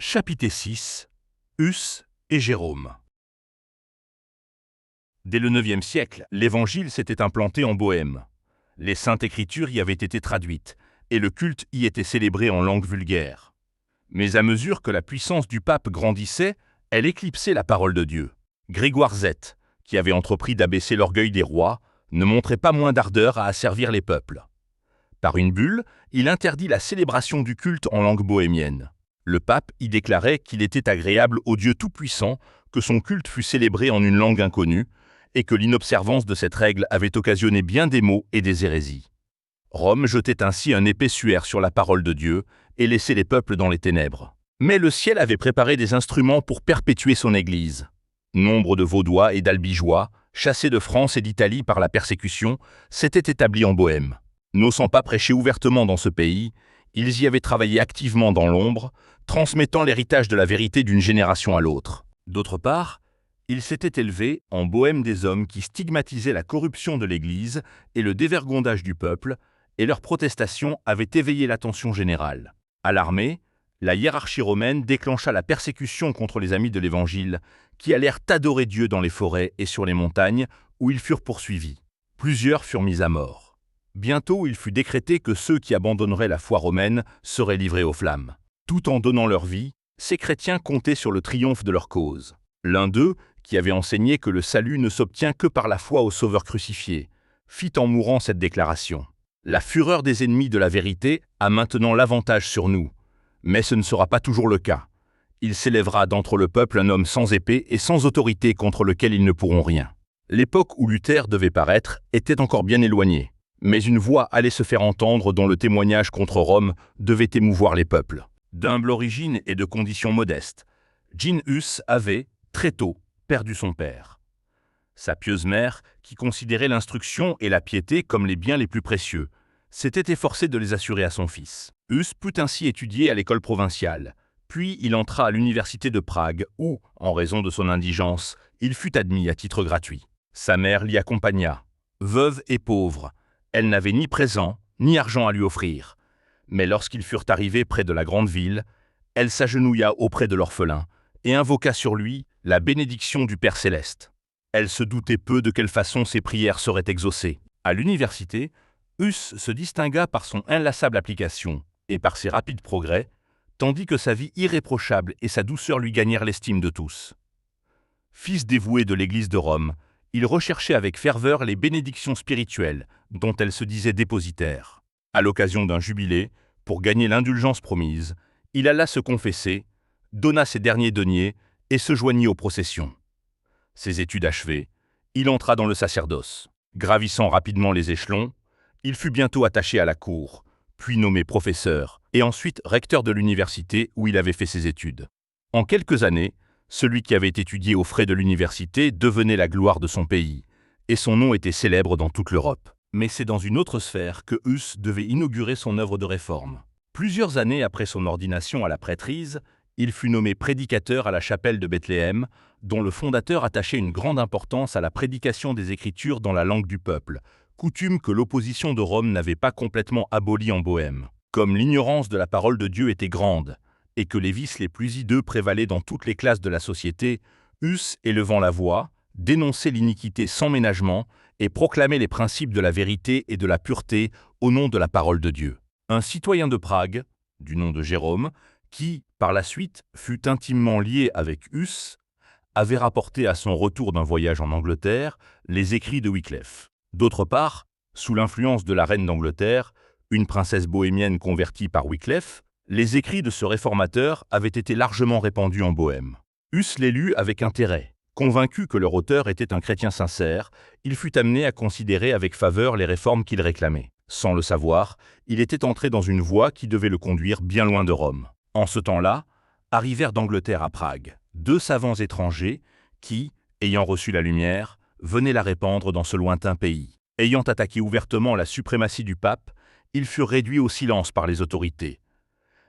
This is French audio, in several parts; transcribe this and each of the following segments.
Chapitre 6. Huss et Jérôme. Dès le IXe siècle, l'Évangile s'était implanté en Bohême. Les Saintes Écritures y avaient été traduites, et le culte y était célébré en langue vulgaire. Mais à mesure que la puissance du pape grandissait, elle éclipsait la parole de Dieu. Grégoire Z, qui avait entrepris d'abaisser l'orgueil des rois, ne montrait pas moins d'ardeur à asservir les peuples. Par une bulle, il interdit la célébration du culte en langue bohémienne. Le pape y déclarait qu'il était agréable au Dieu Tout-Puissant que son culte fût célébré en une langue inconnue, et que l'inobservance de cette règle avait occasionné bien des maux et des hérésies. Rome jetait ainsi un épais suaire sur la parole de Dieu et laissait les peuples dans les ténèbres. Mais le ciel avait préparé des instruments pour perpétuer son Église. Nombre de Vaudois et d'Albigeois, chassés de France et d'Italie par la persécution, s'étaient établis en Bohême. N'osant pas prêcher ouvertement dans ce pays, ils y avaient travaillé activement dans l'ombre, transmettant l'héritage de la vérité d'une génération à l'autre. D'autre part, il s'était élevé en Bohême des hommes qui stigmatisaient la corruption de l'Église et le dévergondage du peuple, et leurs protestations avaient éveillé l'attention générale. Alarmée, la hiérarchie romaine déclencha la persécution contre les amis de l'Évangile, qui allèrent adorer Dieu dans les forêts et sur les montagnes, où ils furent poursuivis. Plusieurs furent mis à mort. Bientôt, il fut décrété que ceux qui abandonneraient la foi romaine seraient livrés aux flammes. Tout en donnant leur vie, ces chrétiens comptaient sur le triomphe de leur cause. L'un d'eux, qui avait enseigné que le salut ne s'obtient que par la foi au Sauveur crucifié, fit en mourant cette déclaration. « La fureur des ennemis de la vérité a maintenant l'avantage sur nous, mais ce ne sera pas toujours le cas. Il s'élèvera d'entre le peuple un homme sans épée et sans autorité contre lequel ils ne pourront rien. » L'époque où Luther devait paraître était encore bien éloignée, mais une voix allait se faire entendre dont le témoignage contre Rome devait émouvoir les peuples. D'humble origine et de conditions modestes, Jean Hus avait, très tôt, perdu son père. Sa pieuse mère, qui considérait l'instruction et la piété comme les biens les plus précieux, s'était efforcée de les assurer à son fils. Hus put ainsi étudier à l'école provinciale, puis il entra à l'université de Prague où, en raison de son indigence, il fut admis à titre gratuit. Sa mère l'y accompagna. Veuve et pauvre, elle n'avait ni présent ni argent à lui offrir. Mais lorsqu'ils furent arrivés près de la grande ville, elle s'agenouilla auprès de l'orphelin et invoqua sur lui la bénédiction du Père céleste. Elle se doutait peu de quelle façon ses prières seraient exaucées. À l'université, Hus se distingua par son inlassable application et par ses rapides progrès, tandis que sa vie irréprochable et sa douceur lui gagnèrent l'estime de tous. Fils dévoué de l'Église de Rome, il recherchait avec ferveur les bénédictions spirituelles dont elle se disait dépositaire. À l'occasion d'un jubilé, pour gagner l'indulgence promise, il alla se confesser, donna ses derniers deniers et se joignit aux processions. Ses études achevées, il entra dans le sacerdoce. Gravissant rapidement les échelons, il fut bientôt attaché à la cour, puis nommé professeur, et ensuite recteur de l'université où il avait fait ses études. En quelques années, celui qui avait étudié aux frais de l'université devenait la gloire de son pays, et son nom était célèbre dans toute l'Europe. Mais c'est dans une autre sphère que Hus devait inaugurer son œuvre de réforme. Plusieurs années après son ordination à la prêtrise, il fut nommé prédicateur à la chapelle de Bethléem, dont le fondateur attachait une grande importance à la prédication des Écritures dans la langue du peuple, coutume que l'opposition de Rome n'avait pas complètement abolie en Bohême. Comme l'ignorance de la parole de Dieu était grande, et que les vices les plus hideux prévalaient dans toutes les classes de la société, Hus, élevant la voix, dénonçait l'iniquité sans ménagement et proclamait les principes de la vérité et de la pureté au nom de la parole de Dieu. Un citoyen de Prague, du nom de Jérôme, qui, par la suite, fut intimement lié avec Hus, avait rapporté à son retour d'un voyage en Angleterre les écrits de Wycliffe. D'autre part, sous l'influence de la reine d'Angleterre, une princesse bohémienne convertie par Wycliffe, les écrits de ce réformateur avaient été largement répandus en Bohême. Hus les lut avec intérêt. Convaincu que leur auteur était un chrétien sincère, il fut amené à considérer avec faveur les réformes qu'il réclamait. Sans le savoir, il était entré dans une voie qui devait le conduire bien loin de Rome. En ce temps-là, arrivèrent d'Angleterre à Prague 2 savants étrangers qui, ayant reçu la lumière, venaient la répandre dans ce lointain pays. Ayant attaqué ouvertement la suprématie du pape, ils furent réduits au silence par les autorités.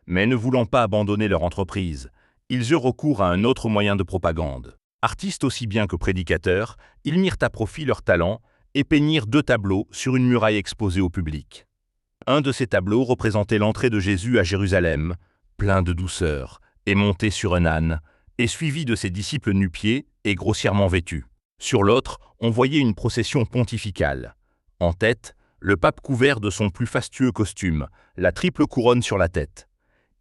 Mais ne voulant pas abandonner leur entreprise, ils eurent recours à un autre moyen de propagande. Artistes aussi bien que prédicateurs, ils mirent à profit leur talent et peignirent 2 tableaux sur une muraille exposée au public. Un de ces tableaux représentait l'entrée de Jésus à Jérusalem, plein de douceur est monté sur un âne, et suivi de ses disciples nu-pieds et grossièrement vêtus. Sur l'autre, on voyait une procession pontificale. En tête, le pape couvert de son plus fastueux costume, la triple couronne sur la tête.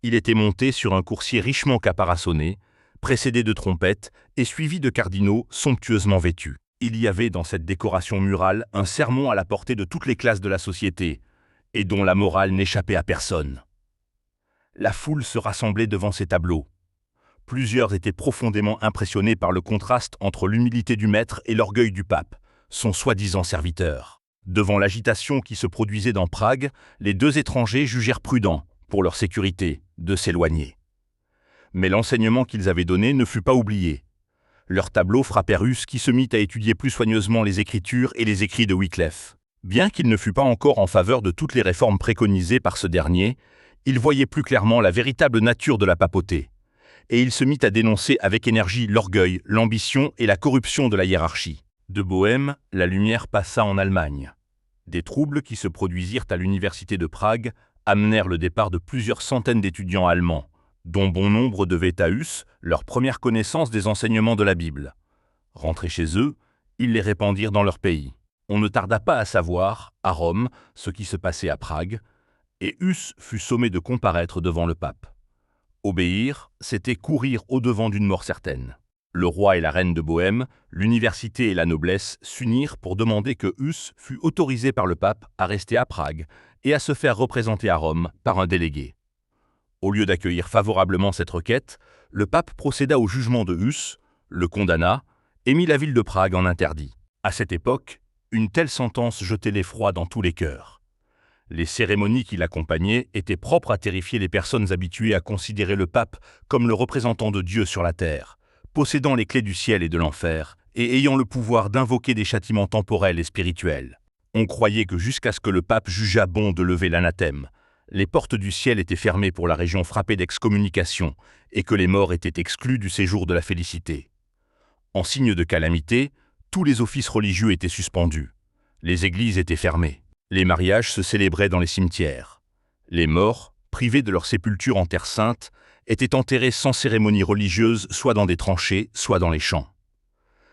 Il était monté sur un coursier richement caparaçonné, précédé de trompettes et suivi de cardinaux somptueusement vêtus. Il y avait dans cette décoration murale un sermon à la portée de toutes les classes de la société, et dont la morale n'échappait à personne. La foule se rassemblait devant ces tableaux. Plusieurs étaient profondément impressionnés par le contraste entre l'humilité du maître et l'orgueil du pape, son soi-disant serviteur. Devant l'agitation qui se produisait dans Prague, les deux étrangers jugèrent prudent, pour leur sécurité, de s'éloigner. Mais l'enseignement qu'ils avaient donné ne fut pas oublié. Leurs tableaux frappèrent Huss qui se mit à étudier plus soigneusement les Écritures et les écrits de Wycliffe. Bien qu'il ne fût pas encore en faveur de toutes les réformes préconisées par ce dernier, il voyait plus clairement la véritable nature de la papauté. Et il se mit à dénoncer avec énergie l'orgueil, l'ambition et la corruption de la hiérarchie. De Bohême, la lumière passa en Allemagne. Des troubles qui se produisirent à l'université de Prague amenèrent le départ de plusieurs centaines d'étudiants allemands, dont bon nombre devaient à Huss leur première connaissance des enseignements de la Bible. Rentrés chez eux, ils les répandirent dans leur pays. On ne tarda pas à savoir, à Rome, ce qui se passait à Prague, et Huss fut sommé de comparaître devant le pape. Obéir, c'était courir au-devant d'une mort certaine. Le roi et la reine de Bohême, l'université et la noblesse s'unirent pour demander que Huss fût autorisé par le pape à rester à Prague et à se faire représenter à Rome par un délégué. Au lieu d'accueillir favorablement cette requête, le pape procéda au jugement de Huss, le condamna et mit la ville de Prague en interdit. À cette époque, une telle sentence jetait l'effroi dans tous les cœurs. Les cérémonies qui l'accompagnaient étaient propres à terrifier les personnes habituées à considérer le pape comme le représentant de Dieu sur la terre, possédant les clés du ciel et de l'enfer, et ayant le pouvoir d'invoquer des châtiments temporels et spirituels. On croyait que jusqu'à ce que le pape jugeât bon de lever l'anathème, les portes du ciel étaient fermées pour la région frappée d'excommunication, et que les morts étaient exclus du séjour de la félicité. En signe de calamité, tous les offices religieux étaient suspendus. Les églises étaient fermées. Les mariages se célébraient dans les cimetières. Les morts, privés de leur sépulture en terre sainte, étaient enterrés sans cérémonie religieuse, soit dans des tranchées, soit dans les champs.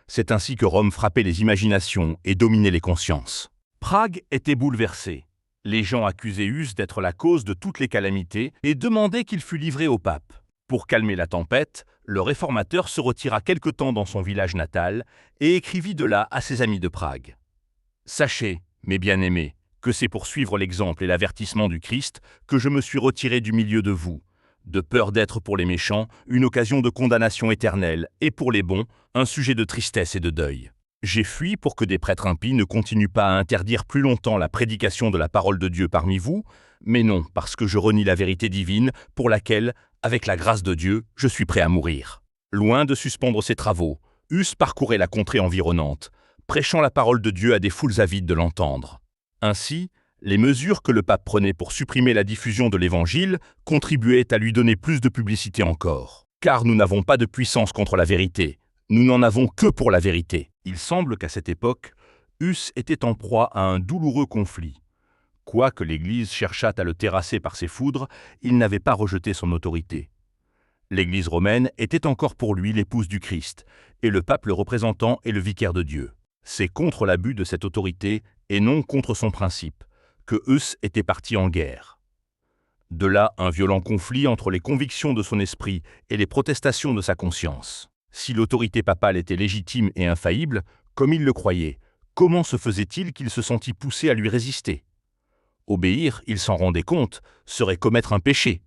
C'est ainsi que Rome frappait les imaginations et dominait les consciences. Prague était bouleversée. Les gens accusaient Huss d'être la cause de toutes les calamités et demandaient qu'il fût livré au pape. Pour calmer la tempête, le réformateur se retira quelque temps dans son village natal et écrivit de là à ses amis de Prague. « Sachez, mes bien-aimés, que c'est pour suivre l'exemple et l'avertissement du Christ que je me suis retiré du milieu de vous, de peur d'être pour les méchants une occasion de condamnation éternelle et pour les bons un sujet de tristesse et de deuil. J'ai fui pour que des prêtres impies ne continuent pas à interdire plus longtemps la prédication de la parole de Dieu parmi vous, mais non parce que je renie la vérité divine pour laquelle, avec la grâce de Dieu, je suis prêt à mourir. » Loin de suspendre ses travaux, Huss parcourait la contrée environnante, prêchant la parole de Dieu à des foules avides de l'entendre. Ainsi, les mesures que le pape prenait pour supprimer la diffusion de l'Évangile contribuaient à lui donner plus de publicité encore. Car nous n'avons pas de puissance contre la vérité, nous n'en avons que pour la vérité. Il semble qu'à cette époque, Huss était en proie à un douloureux conflit. Quoique l'Église cherchât à le terrasser par ses foudres, il n'avait pas rejeté son autorité. L'Église romaine était encore pour lui l'épouse du Christ, et le pape le représentant et le vicaire de Dieu. C'est contre l'abus de cette autorité, et non contre son principe, que Huss était parti en guerre. De là un violent conflit entre les convictions de son esprit et les protestations de sa conscience. Si l'autorité papale était légitime et infaillible, comme il le croyait, comment se faisait-il qu'il se sentit poussé à lui résister? Obéir, il s'en rendait compte, serait commettre un péché.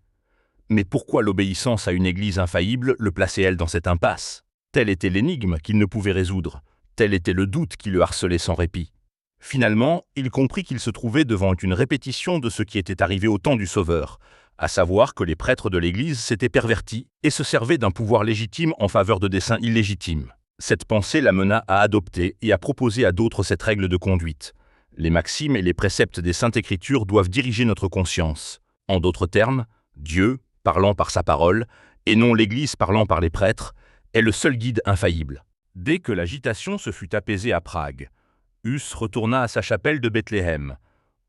Mais pourquoi l'obéissance à une Église infaillible le plaçait-elle dans cette impasse? Telle était l'énigme qu'il ne pouvait résoudre, tel était le doute qui le harcelait sans répit. Finalement, il comprit qu'il se trouvait devant une répétition de ce qui était arrivé au temps du Sauveur, à savoir que les prêtres de l'Église s'étaient pervertis et se servaient d'un pouvoir légitime en faveur de desseins illégitimes. Cette pensée l'amena à adopter et à proposer à d'autres cette règle de conduite. Les maximes et les préceptes des Saintes Écritures doivent diriger notre conscience. En d'autres termes, Dieu, parlant par sa parole, et non l'Église parlant par les prêtres, est le seul guide infaillible. Dès que l'agitation se fut apaisée à Prague, Huss retourna à sa chapelle de Bethléem,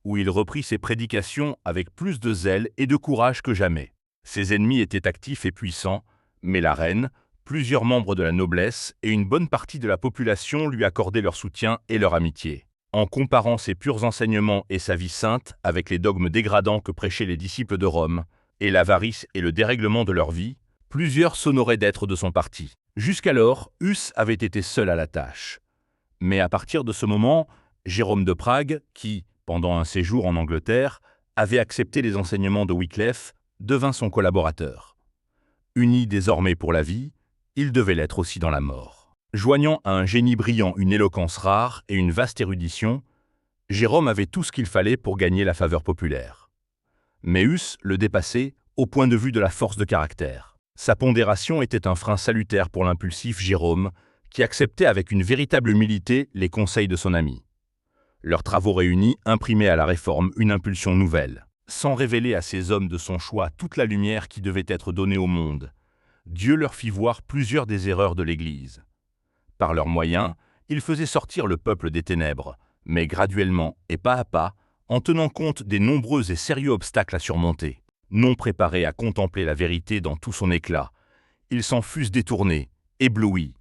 où il reprit ses prédications avec plus de zèle et de courage que jamais. Ses ennemis étaient actifs et puissants, mais la reine, plusieurs membres de la noblesse et une bonne partie de la population lui accordaient leur soutien et leur amitié. En comparant ses purs enseignements et sa vie sainte avec les dogmes dégradants que prêchaient les disciples de Rome, et l'avarice et le dérèglement de leur vie, plusieurs s'honoraient d'être de son parti. Jusqu'alors, Huss avait été seul à la tâche. Mais à partir de ce moment, Jérôme de Prague, qui, pendant un séjour en Angleterre, avait accepté les enseignements de Wycliffe, devint son collaborateur. Uni désormais pour la vie, il devait l'être aussi dans la mort. Joignant à un génie brillant une éloquence rare et une vaste érudition, Jérôme avait tout ce qu'il fallait pour gagner la faveur populaire. Mais Huss le dépassait au point de vue de la force de caractère. Sa pondération était un frein salutaire pour l'impulsif Jérôme, qui acceptait avec une véritable humilité les conseils de son ami. Leurs travaux réunis imprimaient à la Réforme une impulsion nouvelle. Sans révéler à ces hommes de son choix toute la lumière qui devait être donnée au monde, Dieu leur fit voir plusieurs des erreurs de l'Église. Par leurs moyens, ils faisaient sortir le peuple des ténèbres, mais graduellement et pas à pas, en tenant compte des nombreux et sérieux obstacles à surmonter. Non préparés à contempler la vérité dans tout son éclat, ils s'en fussent détournés, éblouis,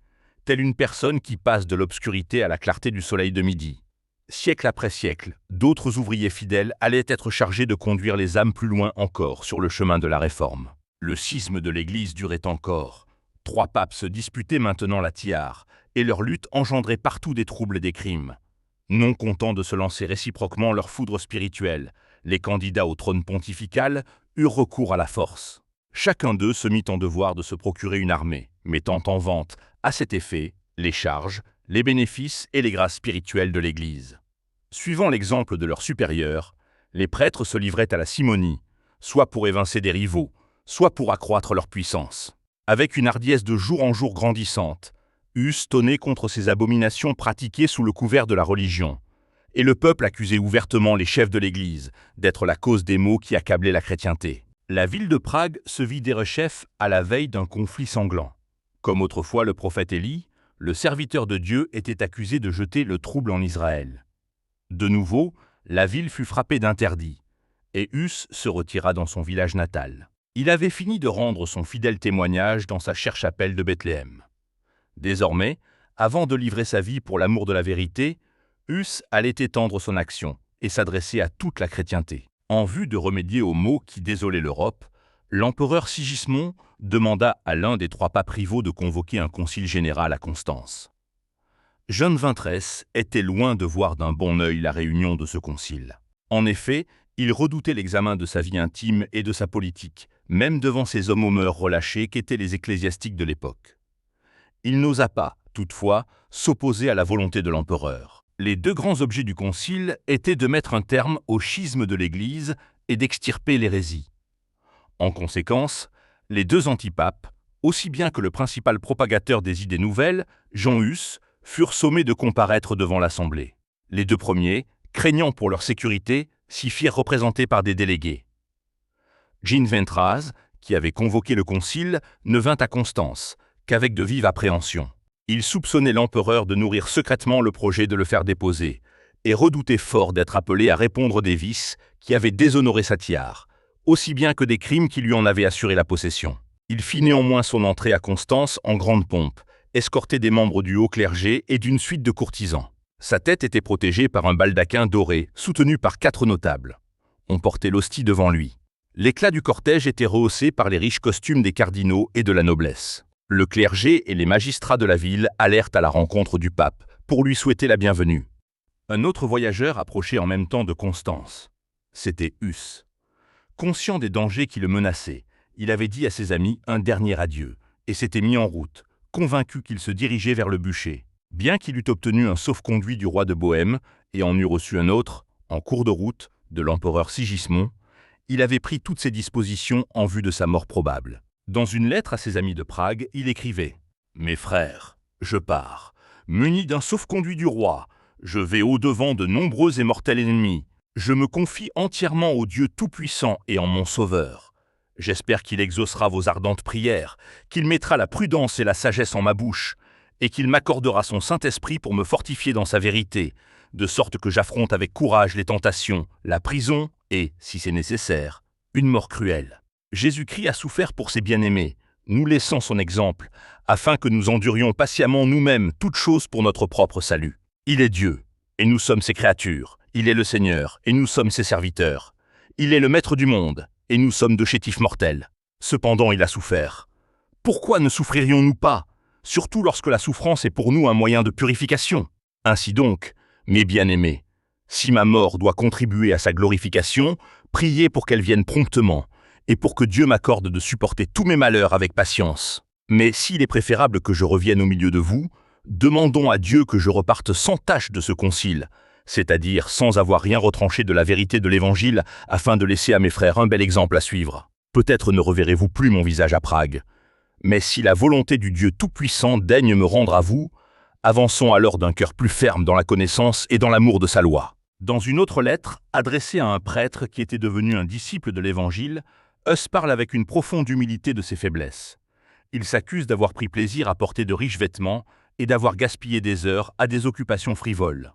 telle une personne qui passe de l'obscurité à la clarté du soleil de midi. Siècle après siècle, d'autres ouvriers fidèles allaient être chargés de conduire les âmes plus loin encore sur le chemin de la Réforme. Le schisme de l'Église durait encore. 3 papes se disputaient maintenant la tiare, et leur lutte engendrait partout des troubles et des crimes. Non contents de se lancer réciproquement leur foudre spirituelle, les candidats au trône pontifical eurent recours à la force. Chacun d'eux se mit en devoir de se procurer une armée, mettant en vente, à cet effet, les charges, les bénéfices et les grâces spirituelles de l'Église. Suivant l'exemple de leurs supérieurs, les prêtres se livraient à la simonie, soit pour évincer des rivaux, soit pour accroître leur puissance. Avec une hardiesse de jour en jour grandissante, Huss tonnait contre ces abominations pratiquées sous le couvert de la religion, et le peuple accusait ouvertement les chefs de l'Église d'être la cause des maux qui accablaient la chrétienté. La ville de Prague se vit derechef à la veille d'un conflit sanglant. Comme autrefois le prophète Élie, le serviteur de Dieu était accusé de jeter le trouble en Israël. De nouveau, la ville fut frappée d'interdit, et Huss se retira dans son village natal. Il avait fini de rendre son fidèle témoignage dans sa chère chapelle de Bethléem. Désormais, avant de livrer sa vie pour l'amour de la vérité, Huss allait étendre son action et s'adresser à toute la chrétienté. En vue de remédier aux maux qui désolaient l'Europe, l'empereur Sigismond demanda à l'un des 3 papes rivaux de convoquer un concile général à Constance. Jeanne XXIII était loin de voir d'un bon œil la réunion de ce concile. En effet, il redoutait l'examen de sa vie intime et de sa politique, même devant ces hommes aux mœurs relâchées qu'étaient les ecclésiastiques de l'époque. Il n'osa pas, toutefois, s'opposer à la volonté de l'empereur. Les 2 grands objets du concile étaient de mettre un terme au schisme de l'Église et d'extirper l'hérésie. En conséquence, les 2 antipapes, aussi bien que le principal propagateur des idées nouvelles, Jean Huss, furent sommés de comparaître devant l'Assemblée. Les 2 premiers, craignant pour leur sécurité, s'y firent représenter par des délégués. Jean Ventraz, qui avait convoqué le concile, ne vint à Constance qu'avec de vives appréhensions. Il soupçonnait l'empereur de nourrir secrètement le projet de le faire déposer, et redoutait fort d'être appelé à répondre des vices qui avaient déshonoré sa tiare, aussi bien que des crimes qui lui en avaient assuré la possession. Il fit néanmoins son entrée à Constance en grande pompe, escorté des membres du haut clergé et d'une suite de courtisans. Sa tête était protégée par un baldaquin doré, soutenu par 4 notables. On portait l'hostie devant lui. L'éclat du cortège était rehaussé par les riches costumes des cardinaux et de la noblesse. Le clergé et les magistrats de la ville allèrent à la rencontre du pape pour lui souhaiter la bienvenue. Un autre voyageur approchait en même temps de Constance. C'était Huss. Conscient des dangers qui le menaçaient, il avait dit à ses amis un dernier adieu et s'était mis en route, convaincu qu'il se dirigeait vers le bûcher. Bien qu'il eût obtenu un sauf-conduit du roi de Bohême et en eût reçu un autre, en cours de route, de l'empereur Sigismond, il avait pris toutes ses dispositions en vue de sa mort probable. Dans une lettre à ses amis de Prague, il écrivait « Mes frères, je pars, muni d'un sauf-conduit du roi, je vais au-devant de nombreux et mortels ennemis. Je me confie entièrement au Dieu Tout-Puissant et en mon Sauveur. J'espère qu'il exaucera vos ardentes prières, qu'il mettra la prudence et la sagesse en ma bouche, et qu'il m'accordera son Saint-Esprit pour me fortifier dans sa vérité, de sorte que j'affronte avec courage les tentations, la prison et, si c'est nécessaire, une mort cruelle. Jésus-Christ a souffert pour ses bien-aimés, nous laissant son exemple, afin que nous endurions patiemment nous-mêmes toutes choses pour notre propre salut. Il est Dieu, et nous sommes ses créatures. Il est le Seigneur, et nous sommes ses serviteurs. Il est le Maître du monde, et nous sommes de chétifs mortels. Cependant, il a souffert. Pourquoi ne souffririons-nous pas, surtout lorsque la souffrance est pour nous un moyen de purification? Ainsi donc, mes bien-aimés, si ma mort doit contribuer à sa glorification, priez pour qu'elle vienne promptement, et pour que Dieu m'accorde de supporter tous mes malheurs avec patience. Mais s'il est préférable que je revienne au milieu de vous, demandons à Dieu que je reparte sans tâche de ce concile, c'est-à-dire sans avoir rien retranché de la vérité de l'Évangile, afin de laisser à mes frères un bel exemple à suivre. Peut-être ne reverrez-vous plus mon visage à Prague. Mais si la volonté du Dieu Tout-Puissant daigne me rendre à vous, avançons alors d'un cœur plus ferme dans la connaissance et dans l'amour de sa loi. Dans une autre lettre, adressée à un prêtre qui était devenu un disciple de l'Évangile, Huss parle avec une profonde humilité de ses faiblesses. Il s'accuse d'avoir pris plaisir à porter de riches vêtements et d'avoir gaspillé des heures à des occupations frivoles.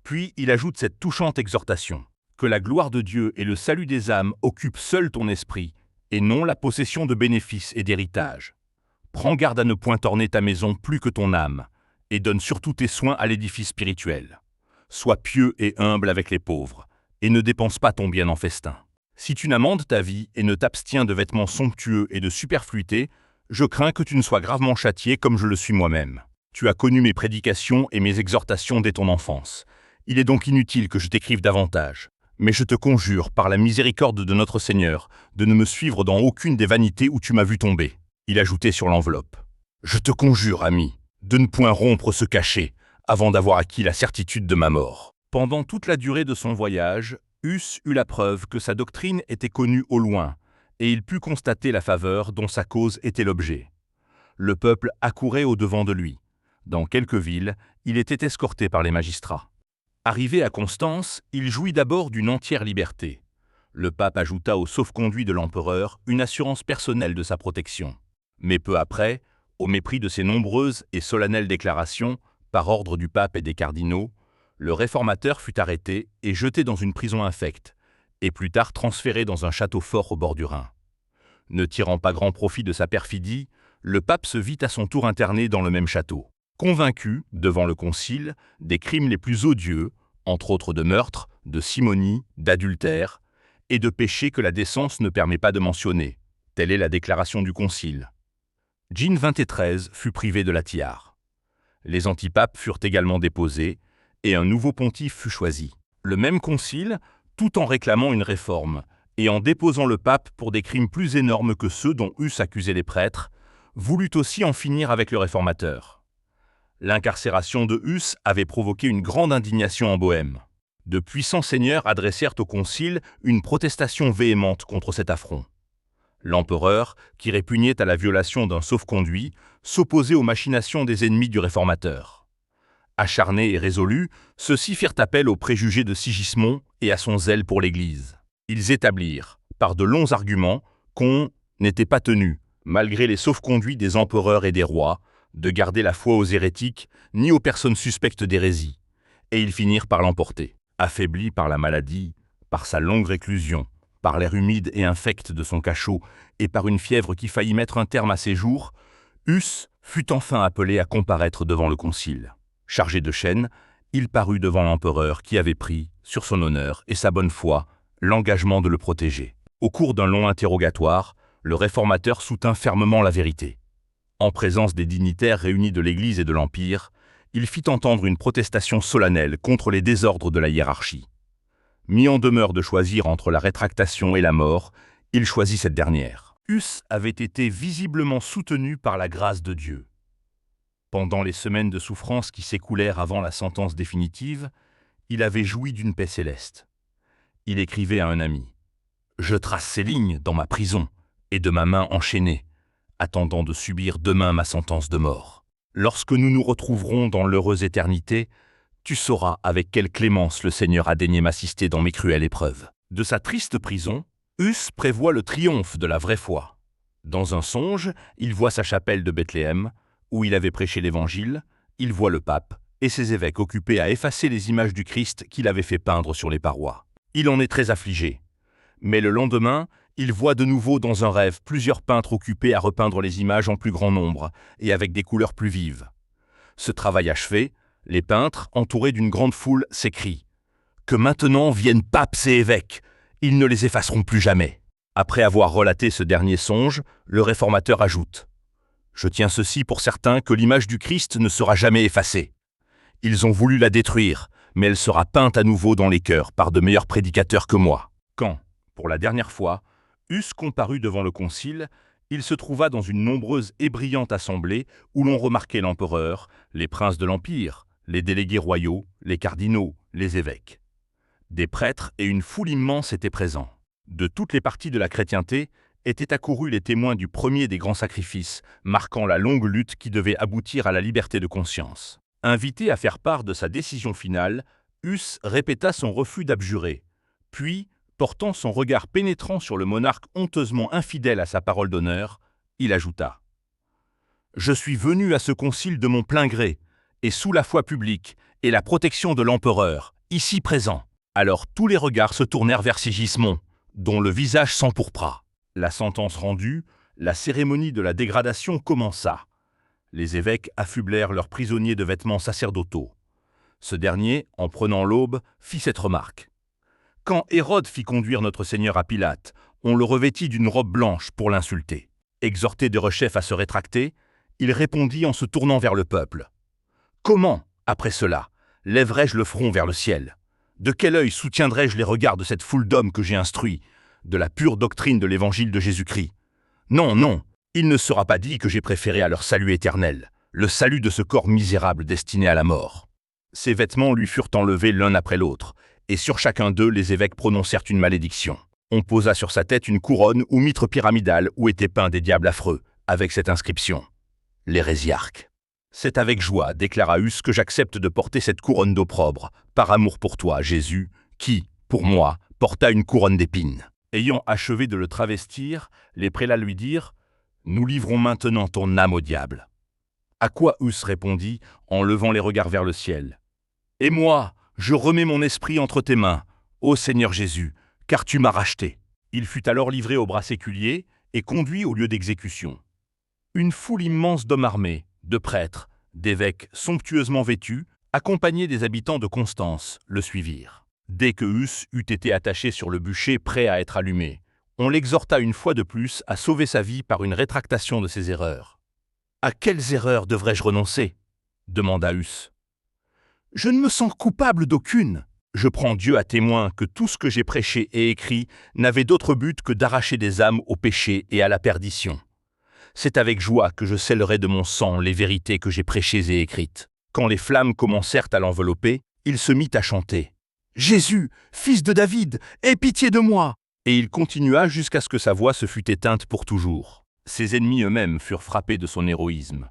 Puis il ajoute cette touchante exhortation, que la gloire de Dieu et le salut des âmes occupent seul ton esprit, et non la possession de bénéfices et d'héritages. Prends garde à ne point orner ta maison plus que ton âme, et donne surtout tes soins à l'édifice spirituel. Sois pieux et humble avec les pauvres, et ne dépense pas ton bien en festin. Si tu n'amendes ta vie et ne t'abstiens de vêtements somptueux et de superfluités, je crains que tu ne sois gravement châtié comme je le suis moi-même. Tu as connu mes prédications et mes exhortations dès ton enfance. Il est donc inutile que je t'écrive davantage. Mais je te conjure, par la miséricorde de notre Seigneur, de ne me suivre dans aucune des vanités où tu m'as vu tomber. Il ajoutait sur l'enveloppe. Je te conjure, ami, de ne point rompre ce cachet, avant d'avoir acquis la certitude de ma mort. Pendant toute la durée de son voyage, Huss eut la preuve que sa doctrine était connue au loin, et il put constater la faveur dont sa cause était l'objet. Le peuple accourait au-devant de lui. Dans quelques villes, il était escorté par les magistrats. Arrivé à Constance, il jouit d'abord d'une entière liberté. Le pape ajouta au sauf-conduit de l'empereur une assurance personnelle de sa protection. Mais peu après, au mépris de ses nombreuses et solennelles déclarations, par ordre du pape et des cardinaux, le réformateur fut arrêté et jeté dans une prison infecte, et plus tard transféré dans un château fort au bord du Rhin. Ne tirant pas grand profit de sa perfidie, le pape se vit à son tour interné dans le même château. Convaincu, devant le concile, des crimes les plus odieux, entre autres de meurtre, de simonie, d'adultère, et de péchés que la décence ne permet pas de mentionner. Telle est la déclaration du concile. Jean XXIII fut privé de la tiare. Les antipapes furent également déposés, et un nouveau pontife fut choisi. Le même concile, tout en réclamant une réforme, et en déposant le pape pour des crimes plus énormes que ceux dont Huss accusait les prêtres, voulut aussi en finir avec le réformateur. L'incarcération de Huss avait provoqué une grande indignation en Bohême. De puissants seigneurs adressèrent au concile une protestation véhémente contre cet affront. L'empereur, qui répugnait à la violation d'un sauf-conduit, s'opposait aux machinations des ennemis du réformateur. Acharnés et résolus, ceux-ci firent appel aux préjugés de Sigismond et à son zèle pour l'Église. Ils établirent, par de longs arguments, qu'on n'était pas tenu, malgré les sauf-conduits des empereurs et des rois, de garder la foi aux hérétiques ni aux personnes suspectes d'hérésie, et ils finirent par l'emporter. Affaibli par la maladie, par sa longue réclusion, par l'air humide et infect de son cachot, et par une fièvre qui faillit mettre un terme à ses jours, Huss fut enfin appelé à comparaître devant le concile. Chargé de chaînes, il parut devant l'empereur qui avait pris, sur son honneur et sa bonne foi, l'engagement de le protéger. Au cours d'un long interrogatoire, le réformateur soutint fermement la vérité. En présence des dignitaires réunis de l'Église et de l'Empire, il fit entendre une protestation solennelle contre les désordres de la hiérarchie. Mis en demeure de choisir entre la rétractation et la mort, il choisit cette dernière. Huss avait été visiblement soutenu par la grâce de Dieu. Pendant les semaines de souffrance qui s'écoulèrent avant la sentence définitive, il avait joui d'une paix céleste. Il écrivait à un ami « Je trace ces lignes dans ma prison et de ma main enchaînée, attendant de subir demain ma sentence de mort. Lorsque nous nous retrouverons dans l'heureuse éternité, tu sauras avec quelle clémence le Seigneur a daigné m'assister dans mes cruelles épreuves. » De sa triste prison, Huss prévoit le triomphe de la vraie foi. Dans un songe, il voit sa chapelle de Bethléem, où il avait prêché l'Évangile, il voit le pape et ses évêques occupés à effacer les images du Christ qu'il avait fait peindre sur les parois. Il en est très affligé. Mais le lendemain, Il voit de nouveau dans un rêve plusieurs peintres occupés à repeindre les images en plus grand nombre et avec des couleurs plus vives. Ce travail achevé, les peintres, entourés d'une grande foule, s'écrient « Que maintenant viennent papes et évêques, ils ne les effaceront plus jamais ». Après avoir relaté ce dernier songe, le réformateur ajoute « Je tiens ceci pour certain que l'image du Christ ne sera jamais effacée. Ils ont voulu la détruire, mais elle sera peinte à nouveau dans les cœurs par de meilleurs prédicateurs que moi. » Quand, pour la dernière fois, Huss comparut devant le concile, il se trouva dans une nombreuse et brillante assemblée où l'on remarquait l'empereur, les princes de l'Empire, les délégués royaux, les cardinaux, les évêques. Des prêtres et une foule immense étaient présents. De toutes les parties de la chrétienté étaient accourus les témoins du premier des grands sacrifices, marquant la longue lutte qui devait aboutir à la liberté de conscience. Invité à faire part de sa décision finale, Huss répéta son refus d'abjurer, puis, portant son regard pénétrant sur le monarque honteusement infidèle à sa parole d'honneur, il ajouta « Je suis venu à ce concile de mon plein gré, et sous la foi publique et la protection de l'empereur, ici présent. » Alors tous les regards se tournèrent vers Sigismond, dont le visage s'empourpra. La sentence rendue, la cérémonie de la dégradation commença. Les évêques affublèrent leurs prisonniers de vêtements sacerdotaux. Ce dernier, en prenant l'aube, fit cette remarque. Quand Hérode fit conduire notre Seigneur à Pilate, on le revêtit d'une robe blanche pour l'insulter. Exhorté de rechef à se rétracter, il répondit en se tournant vers le peuple. « Comment, après cela, lèverai-je le front vers le ciel ? De quel œil soutiendrai-je les regards de cette foule d'hommes que j'ai instruits, de la pure doctrine de l'évangile de Jésus-Christ ? Non, non, il ne sera pas dit que j'ai préféré à leur salut éternel, le salut de ce corps misérable destiné à la mort. » Ses vêtements lui furent enlevés l'un après l'autre, et sur chacun d'eux les évêques prononcèrent une malédiction. On posa sur sa tête une couronne ou mitre pyramidale où étaient peints des diables affreux, avec cette inscription « L'hérésiarque ». « C'est avec joie, déclara Huss, que j'accepte de porter cette couronne d'opprobre, par amour pour toi, Jésus, qui, pour moi, porta une couronne d'épines. » Ayant achevé de le travestir, les prélats lui dirent « Nous livrons maintenant ton âme au diable. » À quoi Huss répondit, en levant les regards vers le ciel. « Et moi, je remets mon esprit entre tes mains, ô Seigneur Jésus, car tu m'as racheté. » Il fut alors livré au bras séculier et conduit au lieu d'exécution. Une foule immense d'hommes armés, de prêtres, d'évêques somptueusement vêtus, accompagnés des habitants de Constance, le suivirent. Dès que Huss eut été attaché sur le bûcher prêt à être allumé, on l'exhorta une fois de plus à sauver sa vie par une rétractation de ses erreurs. « À quelles erreurs devrais-je renoncer ?» demanda Huss. « Je ne me sens coupable d'aucune. Je prends Dieu à témoin que tout ce que j'ai prêché et écrit n'avait d'autre but que d'arracher des âmes au péché et à la perdition. C'est avec joie que je scellerai de mon sang les vérités que j'ai prêchées et écrites. » Quand les flammes commencèrent à l'envelopper, il se mit à chanter « Jésus, fils de David, aie pitié de moi !» Et il continua jusqu'à ce que sa voix se fût éteinte pour toujours. Ses ennemis eux-mêmes furent frappés de son héroïsme.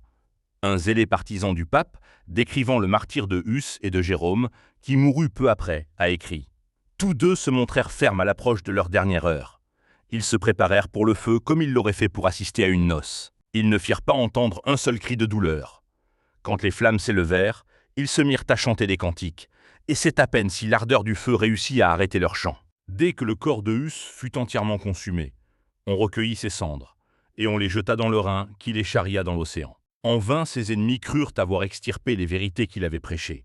Un zélé partisan du pape, décrivant le martyre de Huss et de Jérôme, qui mourut peu après, a écrit « Tous deux se montrèrent fermes à l'approche de leur dernière heure. Ils se préparèrent pour le feu comme ils l'auraient fait pour assister à une noce. Ils ne firent pas entendre un seul cri de douleur. Quand les flammes s'élevèrent, ils se mirent à chanter des cantiques, et c'est à peine si l'ardeur du feu réussit à arrêter leur chant. Dès que le corps de Huss fut entièrement consumé, on recueillit ses cendres, et on les jeta dans le Rhin qui les charria dans l'océan. En vain ses ennemis crurent avoir extirpé les vérités qu'il avait prêchées.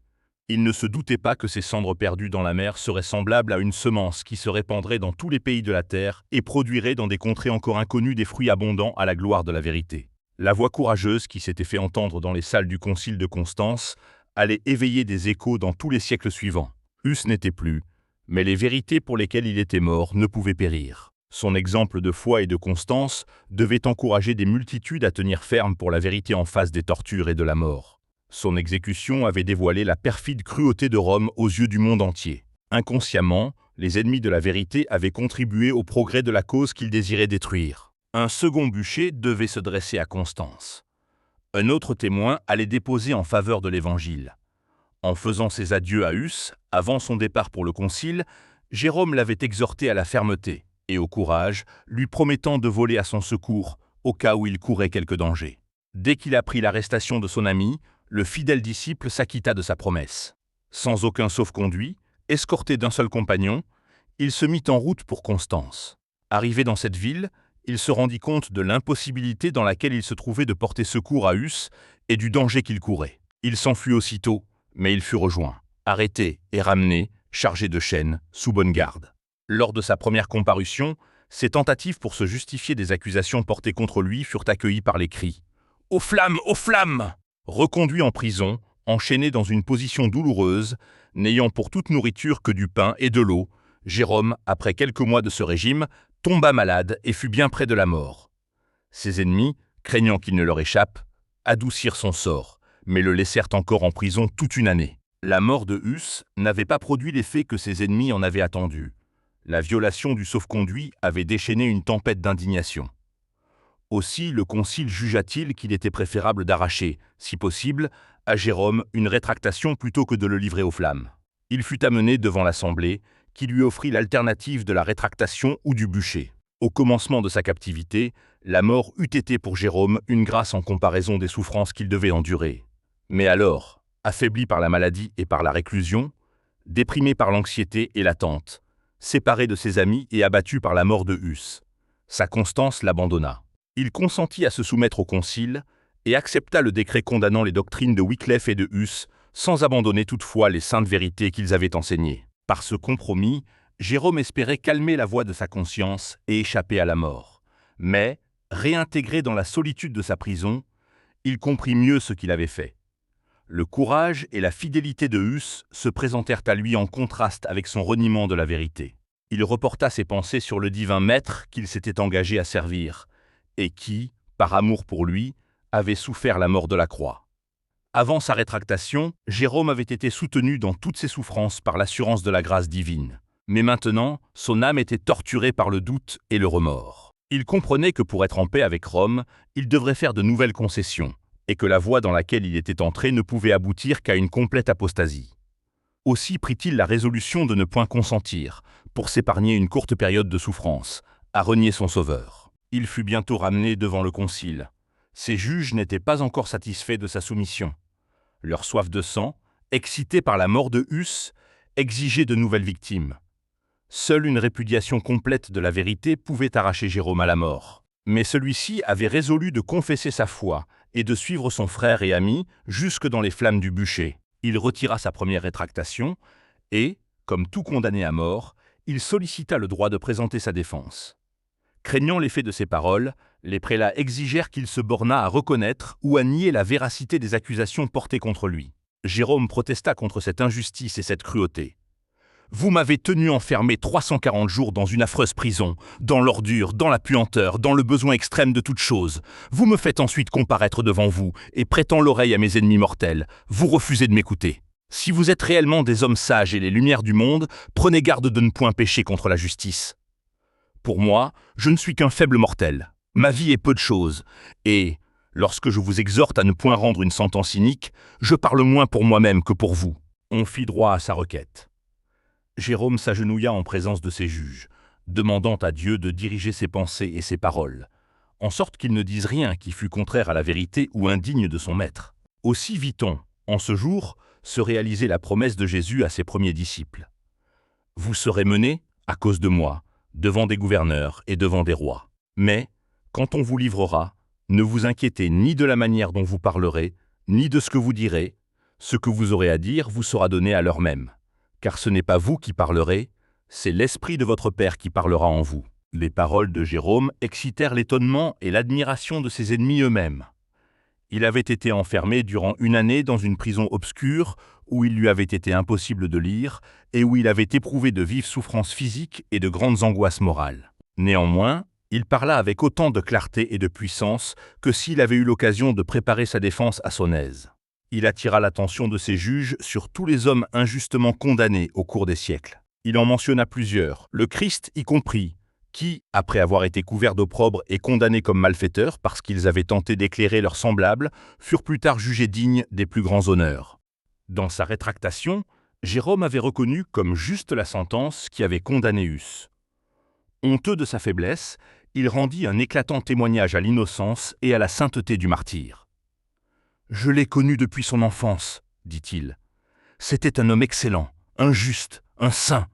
Ils ne se doutaient pas que ces cendres perdues dans la mer seraient semblables à une semence qui se répandrait dans tous les pays de la terre et produirait dans des contrées encore inconnues des fruits abondants à la gloire de la vérité. La voix courageuse qui s'était fait entendre dans les salles du concile de Constance allait éveiller des échos dans tous les siècles suivants. Huss n'était plus, mais les vérités pour lesquelles il était mort ne pouvaient périr. Son exemple de foi et de constance devait encourager des multitudes à tenir ferme pour la vérité en face des tortures et de la mort. Son exécution avait dévoilé la perfide cruauté de Rome aux yeux du monde entier. Inconsciemment, les ennemis de la vérité avaient contribué au progrès de la cause qu'ils désiraient détruire. Un second bûcher devait se dresser à Constance. Un autre témoin allait déposer en faveur de l'Évangile. En faisant ses adieux à Huss, avant son départ pour le concile, Jérôme l'avait exhorté à la fermeté et au courage, lui promettant de voler à son secours au cas où il courait quelque danger. Dès qu'il apprit l'arrestation de son ami, le fidèle disciple s'acquitta de sa promesse. Sans aucun sauf-conduit, escorté d'un seul compagnon, il se mit en route pour Constance. Arrivé dans cette ville, il se rendit compte de l'impossibilité dans laquelle il se trouvait de porter secours à Huss et du danger qu'il courait. Il s'enfuit aussitôt, mais il fut rejoint, arrêté et ramené, chargé de chaînes, sous bonne garde. Lors de sa première comparution, ses tentatives pour se justifier des accusations portées contre lui furent accueillies par les cris « Aux flammes, aux flammes !» Reconduit en prison, enchaîné dans une position douloureuse, n'ayant pour toute nourriture que du pain et de l'eau, Jérôme, après quelques mois de ce régime, tomba malade et fut bien près de la mort. Ses ennemis, craignant qu'il ne leur échappe, adoucirent son sort, mais le laissèrent encore en prison toute une année. La mort de Huss n'avait pas produit l'effet que ses ennemis en avaient attendu. La violation du sauf-conduit avait déchaîné une tempête d'indignation. Aussi le concile jugea-t-il qu'il était préférable d'arracher, si possible, à Jérôme une rétractation plutôt que de le livrer aux flammes. Il fut amené devant l'Assemblée, qui lui offrit l'alternative de la rétractation ou du bûcher. Au commencement de sa captivité, la mort eût été pour Jérôme une grâce en comparaison des souffrances qu'il devait endurer. Mais alors, affaibli par la maladie et par la réclusion, déprimé par l'anxiété et l'attente, séparé de ses amis et abattu par la mort de Huss, sa constance l'abandonna. Il consentit à se soumettre au concile et accepta le décret condamnant les doctrines de Wycliffe et de Huss, sans abandonner toutefois les saintes vérités qu'ils avaient enseignées. Par ce compromis, Jérôme espérait calmer la voix de sa conscience et échapper à la mort. Mais, réintégré dans la solitude de sa prison, il comprit mieux ce qu'il avait fait. Le courage et la fidélité de Huss se présentèrent à lui en contraste avec son reniement de la vérité. Il reporta ses pensées sur le divin maître qu'il s'était engagé à servir, et qui, par amour pour lui, avait souffert la mort de la croix. Avant sa rétractation, Jérôme avait été soutenu dans toutes ses souffrances par l'assurance de la grâce divine. Mais maintenant, son âme était torturée par le doute et le remords. Il comprenait que pour être en paix avec Rome, il devrait faire de nouvelles concessions, et que la voie dans laquelle il était entré ne pouvait aboutir qu'à une complète apostasie. Aussi prit-il la résolution de ne point consentir, pour s'épargner une courte période de souffrance, à renier son sauveur. Il fut bientôt ramené devant le concile. Ses juges n'étaient pas encore satisfaits de sa soumission. Leur soif de sang, excitée par la mort de Huss, exigeait de nouvelles victimes. Seule une répudiation complète de la vérité pouvait arracher Jérôme à la mort. Mais celui-ci avait résolu de confesser sa foi et de suivre son frère et ami jusque dans les flammes du bûcher. Il retira sa première rétractation et, comme tout condamné à mort, il sollicita le droit de présenter sa défense. Craignant l'effet de ses paroles, les prélats exigèrent qu'il se bornât à reconnaître ou à nier la véracité des accusations portées contre lui. Jérôme protesta contre cette injustice et cette cruauté. « Vous m'avez tenu enfermé 340 jours dans une affreuse prison, dans l'ordure, dans la puanteur, dans le besoin extrême de toute chose. Vous me faites ensuite comparaître devant vous et prêtant l'oreille à mes ennemis mortels. Vous refusez de m'écouter. Si vous êtes réellement des hommes sages et les lumières du monde, prenez garde de ne point pécher contre la justice. Pour moi, je ne suis qu'un faible mortel. Ma vie est peu de chose, et, lorsque je vous exhorte à ne point rendre une sentence inique, je parle moins pour moi-même que pour vous. » On fit droit à sa requête. Jérôme s'agenouilla en présence de ses juges, demandant à Dieu de diriger ses pensées et ses paroles, en sorte qu'il ne dise rien qui fût contraire à la vérité ou indigne de son maître. Aussi vit-on, en ce jour, se réaliser la promesse de Jésus à ses premiers disciples. « Vous serez menés, à cause de moi, devant des gouverneurs et devant des rois. Mais, quand on vous livrera, ne vous inquiétez ni de la manière dont vous parlerez, ni de ce que vous direz. Ce que vous aurez à dire vous sera donné à l'heure même. Car ce n'est pas vous qui parlerez, c'est l'Esprit de votre Père qui parlera en vous. » Les paroles de Jérôme excitèrent l'étonnement et l'admiration de ses ennemis eux-mêmes. Il avait été enfermé durant une année dans une prison obscure où il lui avait été impossible de lire et où il avait éprouvé de vives souffrances physiques et de grandes angoisses morales. Néanmoins, il parla avec autant de clarté et de puissance que s'il avait eu l'occasion de préparer sa défense à son aise. Il attira l'attention de ses juges sur tous les hommes injustement condamnés au cours des siècles. Il en mentionna plusieurs, le Christ y compris, qui, après avoir été couverts d'opprobre et condamnés comme malfaiteurs parce qu'ils avaient tenté d'éclairer leurs semblables, furent plus tard jugés dignes des plus grands honneurs. Dans sa rétractation, Jérôme avait reconnu comme juste la sentence qui avait condamné Huss. Honteux de sa faiblesse, il rendit un éclatant témoignage à l'innocence et à la sainteté du martyr. « Je l'ai connu depuis son enfance, dit-il. C'était un homme excellent, un juste, un saint,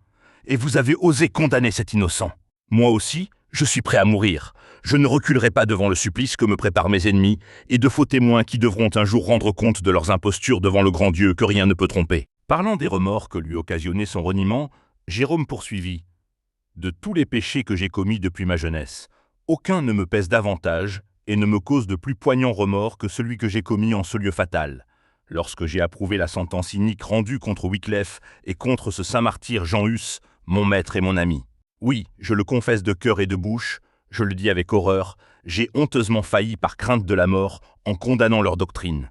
et vous avez osé condamner cet innocent. Moi aussi, Je suis prêt à mourir. Je ne reculerai pas devant le supplice que me préparent mes ennemis et de faux témoins qui devront un jour rendre compte de leurs impostures devant le grand Dieu que rien ne peut tromper. » Parlant des remords que lui occasionnait son reniement, Jérôme poursuivit. « De tous les péchés que j'ai commis depuis ma jeunesse, aucun ne me pèse davantage et ne me cause de plus poignants remords que celui que j'ai commis en ce lieu fatal, lorsque j'ai approuvé la sentence inique rendue contre Wycliffe et contre ce saint martyr Jean Hus, mon maître et mon ami. Oui, je le confesse de cœur et de bouche, je le dis avec horreur, j'ai honteusement failli par crainte de la mort en condamnant leur doctrine.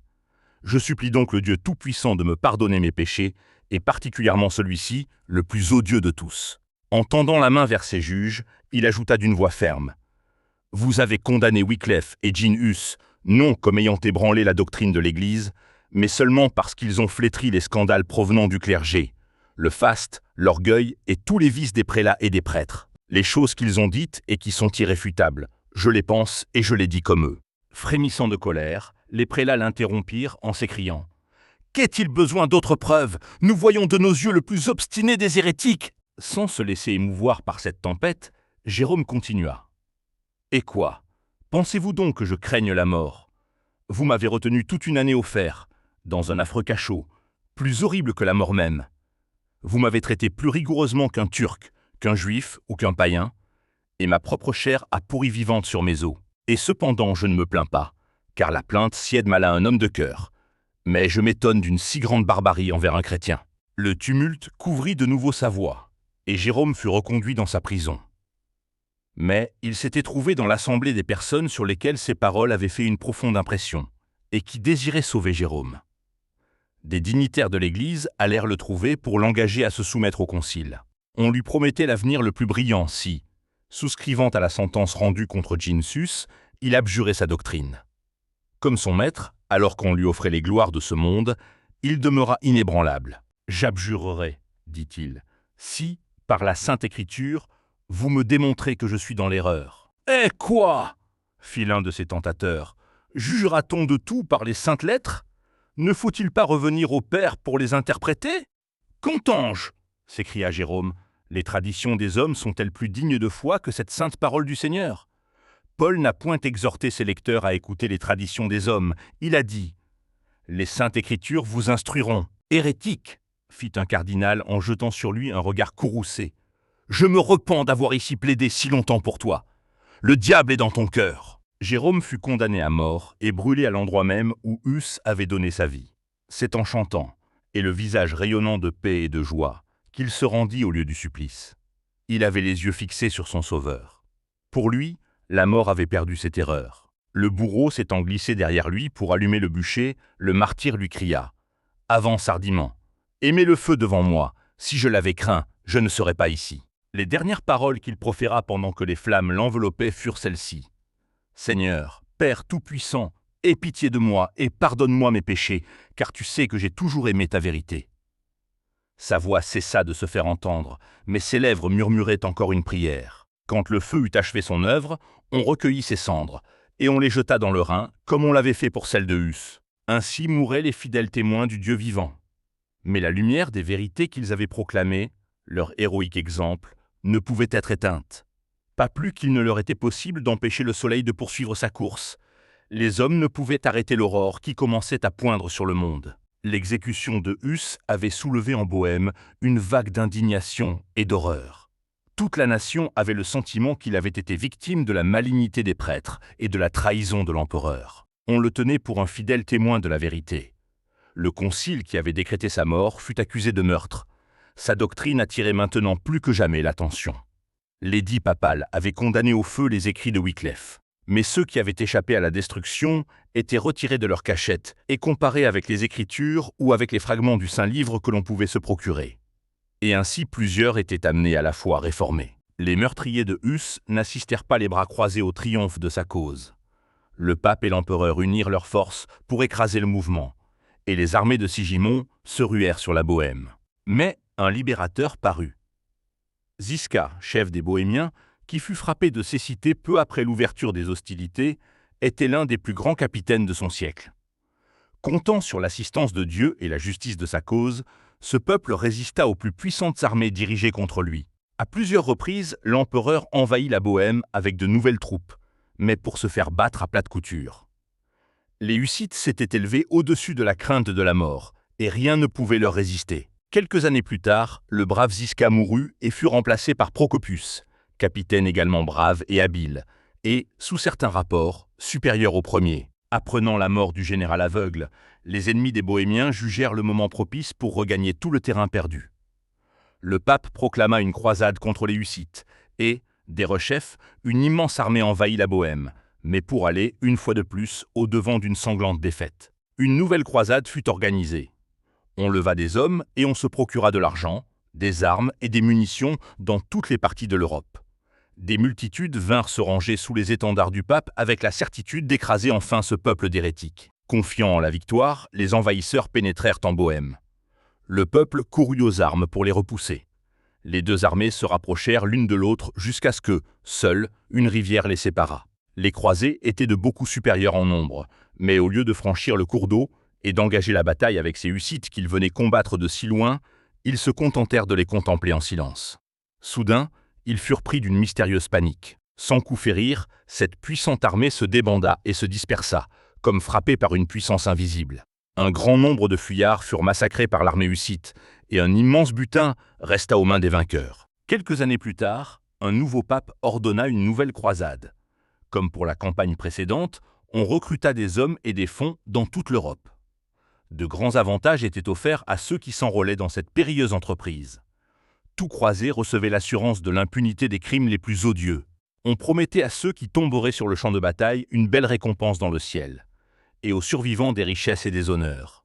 Je supplie donc le Dieu Tout-Puissant de me pardonner mes péchés, et particulièrement celui-ci, le plus odieux de tous. » En tendant la main vers ses juges, il ajouta d'une voix ferme. « Vous avez condamné Wycliffe et Jean Hus, non comme ayant ébranlé la doctrine de l'Église, mais seulement parce qu'ils ont flétri les scandales provenant du clergé, le faste, l'orgueil et tous les vices des prélats et des prêtres. Les choses qu'ils ont dites et qui sont irréfutables, je les pense et je les dis comme eux. » Frémissant de colère, les prélats l'interrompirent en s'écriant « Qu'est-il besoin d'autres preuves? Nous voyons de nos yeux le plus obstiné des hérétiques !» Sans se laisser émouvoir par cette tempête, Jérôme continua. « Et quoi? Pensez-vous donc que je craigne la mort? Vous m'avez retenu toute une année au fer, dans un affreux cachot, plus horrible que la mort même. Vous m'avez traité plus rigoureusement qu'un Turc, qu'un Juif ou qu'un païen, et ma propre chair a pourri vivante sur mes os. Et cependant je ne me plains pas, car la plainte sied mal à un homme de cœur. Mais je m'étonne d'une si grande barbarie envers un chrétien. » Le tumulte couvrit de nouveau sa voix, et Jérôme fut reconduit dans sa prison. Mais il s'était trouvé dans l'assemblée des personnes sur lesquelles ces paroles avaient fait une profonde impression, et qui désiraient sauver Jérôme. Des dignitaires de l'Église allèrent le trouver pour l'engager à se soumettre au concile. On lui promettait l'avenir le plus brillant si, souscrivant à la sentence rendue contre Jean Hus, il abjurait sa doctrine. Comme son maître, alors qu'on lui offrait les gloires de ce monde, il demeura inébranlable. « J'abjurerai, dit-il, si, par la Sainte Écriture, vous me démontrez que je suis dans l'erreur. »« Eh quoi ?» fit l'un de ses tentateurs. « Jugera-t-on de tout par les saintes lettres? Ne faut-il pas revenir au Père pour les interpréter? »« Qu'entends-je » s'écria Jérôme. « Les traditions des hommes sont-elles plus dignes de foi que cette sainte parole du Seigneur? Paul n'a point exhorté ses lecteurs à écouter les traditions des hommes. Il a dit « Les saintes Écritures vous instruiront. »« Hérétique !» fit un cardinal en jetant sur lui un regard courroucé. « Je me repens d'avoir ici plaidé si longtemps pour toi. Le diable est dans ton cœur. » Jérôme fut condamné à mort et brûlé à l'endroit même où Hus avait donné sa vie. C'est en chantant, et le visage rayonnant de paix et de joie, qu'il se rendit au lieu du supplice. Il avait les yeux fixés sur son Sauveur. Pour lui, la mort avait perdu ses terreurs. Le bourreau s'étant glissé derrière lui pour allumer le bûcher, le martyr lui cria « Avance hardiment. Aimez le feu devant moi. Si je l'avais craint, je ne serais pas ici. » Les dernières paroles qu'il proféra pendant que les flammes l'enveloppaient furent celles-ci. « Seigneur, Père Tout-Puissant, aie pitié de moi et pardonne-moi mes péchés, car tu sais que j'ai toujours aimé ta vérité. » Sa voix cessa de se faire entendre, mais ses lèvres murmuraient encore une prière. Quand le feu eut achevé son œuvre, on recueillit ses cendres, et on les jeta dans le Rhin, comme on l'avait fait pour celles de Hus. Ainsi mouraient les fidèles témoins du Dieu vivant. Mais la lumière des vérités qu'ils avaient proclamées, leur héroïque exemple, ne pouvait être éteinte. Pas plus qu'il ne leur était possible d'empêcher le soleil de poursuivre sa course. Les hommes ne pouvaient arrêter l'aurore qui commençait à poindre sur le monde. L'exécution de Hus avait soulevé en Bohême une vague d'indignation et d'horreur. Toute la nation avait le sentiment qu'il avait été victime de la malignité des prêtres et de la trahison de l'empereur. On le tenait pour un fidèle témoin de la vérité. Le concile qui avait décrété sa mort fut accusé de meurtre. Sa doctrine attirait maintenant plus que jamais l'attention. L'édit papal avait condamné au feu les écrits de Wycliffe. Mais ceux qui avaient échappé à la destruction étaient retirés de leur cachette et comparés avec les Écritures ou avec les fragments du Saint-Livre que l'on pouvait se procurer. Et ainsi plusieurs étaient amenés à la foi réformée. Les meurtriers de Hus n'assistèrent pas les bras croisés au triomphe de sa cause. Le pape et l'empereur unirent leurs forces pour écraser le mouvement, et les armées de Sigimond se ruèrent sur la Bohême. Mais un libérateur parut. Ziska, chef des Bohémiens, qui fut frappé de cécité peu après l'ouverture des hostilités, était l'un des plus grands capitaines de son siècle. Comptant sur l'assistance de Dieu et la justice de sa cause, ce peuple résista aux plus puissantes armées dirigées contre lui. À plusieurs reprises, l'empereur envahit la Bohême avec de nouvelles troupes, mais pour se faire battre à plate couture. Les Hussites s'étaient élevés au-dessus de la crainte de la mort, et rien ne pouvait leur résister. Quelques années plus tard, le brave Ziska mourut et fut remplacé par Procopius, capitaine également brave et habile, et, sous certains rapports, supérieur au premier. Apprenant la mort du général aveugle, les ennemis des Bohémiens jugèrent le moment propice pour regagner tout le terrain perdu. Le pape proclama une croisade contre les Hussites, et, derechef, une immense armée envahit la Bohême, mais pour aller, une fois de plus, au-devant d'une sanglante défaite. Une nouvelle croisade fut organisée. On leva des hommes et on se procura de l'argent, des armes et des munitions dans toutes les parties de l'Europe. Des multitudes vinrent se ranger sous les étendards du pape avec la certitude d'écraser enfin ce peuple d'hérétiques. Confiants en la victoire, les envahisseurs pénétrèrent en Bohême. Le peuple courut aux armes pour les repousser. Les deux armées se rapprochèrent l'une de l'autre jusqu'à ce que, seule, une rivière les séparât. Les croisés étaient de beaucoup supérieurs en nombre, mais au lieu de franchir le cours d'eau et d'engager la bataille avec ces Hussites qu'ils venaient combattre de si loin, ils se contentèrent de les contempler en silence. Soudain, ils furent pris d'une mystérieuse panique. Sans coup férir, cette puissante armée se débanda et se dispersa, comme frappée par une puissance invisible. Un grand nombre de fuyards furent massacrés par l'armée hussite, et un immense butin resta aux mains des vainqueurs. Quelques années plus tard, un nouveau pape ordonna une nouvelle croisade. Comme pour la campagne précédente, on recruta des hommes et des fonds dans toute l'Europe. De grands avantages étaient offerts à ceux qui s'enrôlaient dans cette périlleuse entreprise. Tout croisé recevait l'assurance de l'impunité des crimes les plus odieux. On promettait à ceux qui tomberaient sur le champ de bataille une belle récompense dans le ciel, et aux survivants des richesses et des honneurs.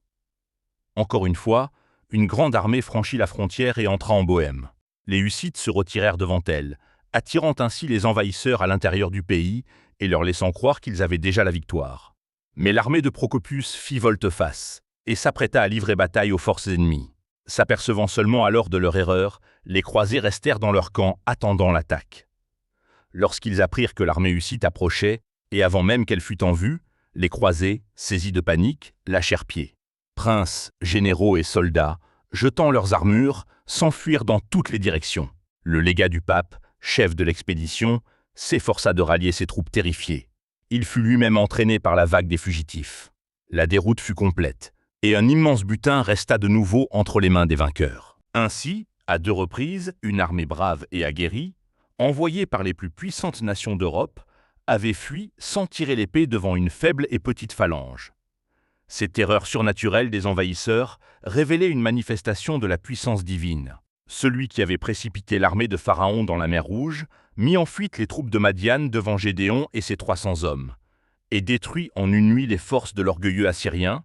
Encore une fois, une grande armée franchit la frontière et entra en Bohême. Les Hussites se retirèrent devant elle, attirant ainsi les envahisseurs à l'intérieur du pays et leur laissant croire qu'ils avaient déjà la victoire. Mais l'armée de Procopius fit volte-face et s'apprêta à livrer bataille aux forces ennemies. S'apercevant seulement alors de leur erreur, les croisés restèrent dans leur camp attendant l'attaque. Lorsqu'ils apprirent que l'armée hussite approchait, et avant même qu'elle fût en vue, les croisés, saisis de panique, lâchèrent pied. Princes, généraux et soldats, jetant leurs armures, s'enfuirent dans toutes les directions. Le légat du pape, chef de l'expédition, s'efforça de rallier ses troupes terrifiées. Il fut lui-même entraîné par la vague des fugitifs. La déroute fut complète, et un immense butin resta de nouveau entre les mains des vainqueurs. Ainsi, à 2 reprises, une armée brave et aguerrie, envoyée par les plus puissantes nations d'Europe, avait fui sans tirer l'épée devant une faible et petite phalange. Ces terreurs surnaturelles des envahisseurs révélaient une manifestation de la puissance divine. Celui qui avait précipité l'armée de Pharaon dans la mer Rouge mit en fuite les troupes de Madian devant Gédéon et ses 300 hommes, et détruit en une nuit les forces de l'orgueilleux Assyrien,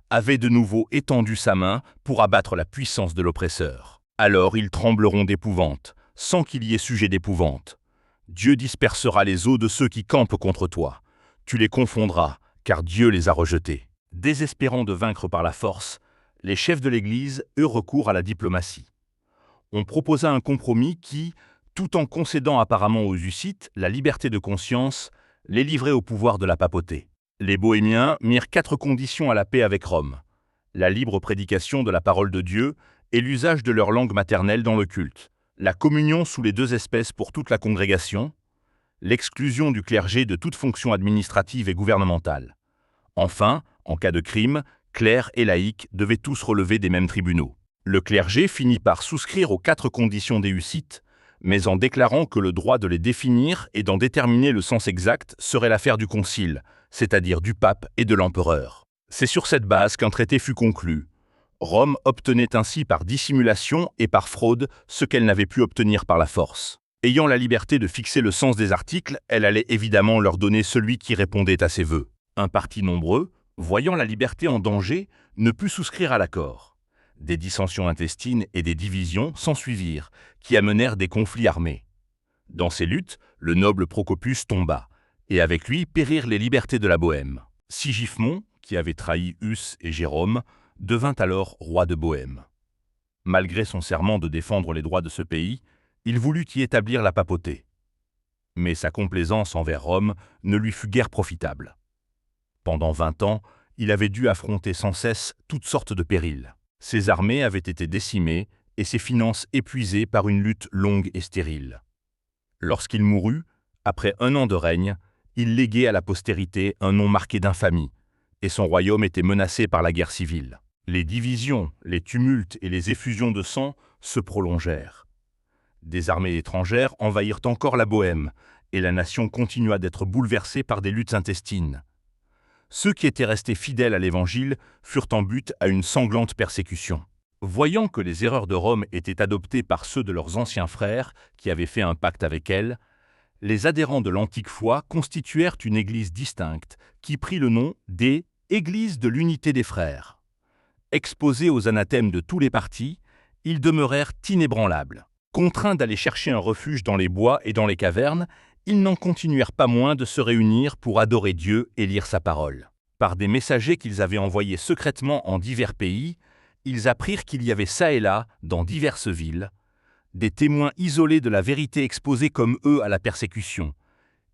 avait de nouveau étendu sa main pour abattre la puissance de l'oppresseur. Alors ils trembleront d'épouvante, sans qu'il y ait sujet d'épouvante. Dieu dispersera les os de ceux qui campent contre toi. Tu les confondras, car Dieu les a rejetés. Désespérant de vaincre par la force, les chefs de l'Église eurent recours à la diplomatie. On proposa un compromis qui, tout en concédant apparemment aux Hussites la liberté de conscience, les livrait au pouvoir de la papauté. Les Bohémiens mirent 4 conditions à la paix avec Rome: la libre prédication de la parole de Dieu et l'usage de leur langue maternelle dans le culte, la communion sous les 2 espèces pour toute la congrégation, l'exclusion du clergé de toute fonction administrative et gouvernementale. Enfin, en cas de crime, clercs et laïcs devaient tous relever des mêmes tribunaux. Le clergé finit par souscrire aux 4 conditions des Hussites, mais en déclarant que le droit de les définir et d'en déterminer le sens exact serait l'affaire du concile, c'est-à-dire du pape et de l'empereur. C'est sur cette base qu'un traité fut conclu. Rome obtenait ainsi par dissimulation et par fraude ce qu'elle n'avait pu obtenir par la force. Ayant la liberté de fixer le sens des articles, elle allait évidemment leur donner celui qui répondait à ses vœux. Un parti nombreux, voyant la liberté en danger, ne put souscrire à l'accord. Des dissensions intestines et des divisions s'ensuivirent, qui amenèrent des conflits armés. Dans ces luttes, le noble Procopius tomba, et avec lui périrent les libertés de la Bohême. Sigismond, qui avait trahi Huss et Jérôme, devint alors roi de Bohême. Malgré son serment de défendre les droits de ce pays, il voulut y établir la papauté. Mais sa complaisance envers Rome ne lui fut guère profitable. Pendant 20 ans, il avait dû affronter sans cesse toutes sortes de périls. Ses armées avaient été décimées et ses finances épuisées par une lutte longue et stérile. Lorsqu'il mourut, après 1 an de règne, il léguait à la postérité un nom marqué d'infamie, et son royaume était menacé par la guerre civile. Les divisions, les tumultes et les effusions de sang se prolongèrent. Des armées étrangères envahirent encore la Bohême, et la nation continua d'être bouleversée par des luttes intestines. Ceux qui étaient restés fidèles à l'Évangile furent en butte à une sanglante persécution. Voyant que les erreurs de Rome étaient adoptées par ceux de leurs anciens frères qui avaient fait un pacte avec elle, les adhérents de l'antique foi constituèrent une église distincte qui prit le nom des « Églises de l'unité des frères ». Exposés aux anathèmes de tous les partis, ils demeurèrent inébranlables. Contraints d'aller chercher un refuge dans les bois et dans les cavernes, ils n'en continuèrent pas moins de se réunir pour adorer Dieu et lire sa parole. Par des messagers qu'ils avaient envoyés secrètement en divers pays, ils apprirent qu'il y avait çà et là, dans diverses villes, des témoins isolés de la vérité exposés comme eux à la persécution,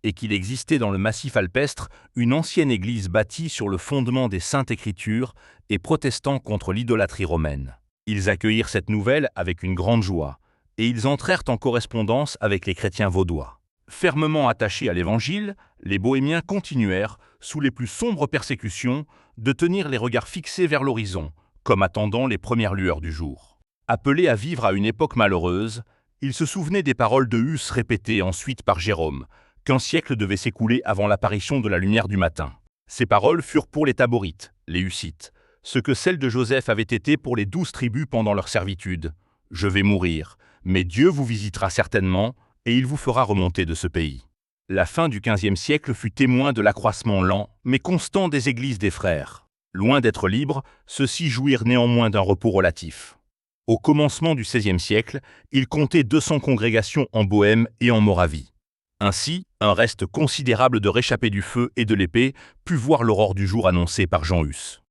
et qu'il existait dans le massif alpestre une ancienne église bâtie sur le fondement des Saintes Écritures et protestant contre l'idolâtrie romaine. Ils accueillirent cette nouvelle avec une grande joie, et ils entrèrent en correspondance avec les chrétiens vaudois. Fermement attachés à l'Évangile, les Bohémiens continuèrent, sous les plus sombres persécutions, de tenir les regards fixés vers l'horizon, comme attendant les premières lueurs du jour. Appelés à vivre à une époque malheureuse, ils se souvenaient des paroles de Huss répétées ensuite par Jérôme, qu'un siècle devait s'écouler avant l'apparition de la lumière du matin. Ces paroles furent pour les Taborites, les Hussites, ce que celles de Joseph avaient été pour les 12 tribus pendant leur servitude. « Je vais mourir, mais Dieu vous visitera certainement, et il vous fera remonter de ce pays. » La fin du XVe siècle fut témoin de l'accroissement lent, mais constant des églises des frères. Loin d'être libres, ceux-ci jouirent néanmoins d'un repos relatif. Au commencement du XVIe siècle, ils comptaient 200 congrégations en Bohême et en Moravie. Ainsi, un reste considérable de réchappés du feu et de l'épée put voir l'aurore du jour annoncée par Jean Hus.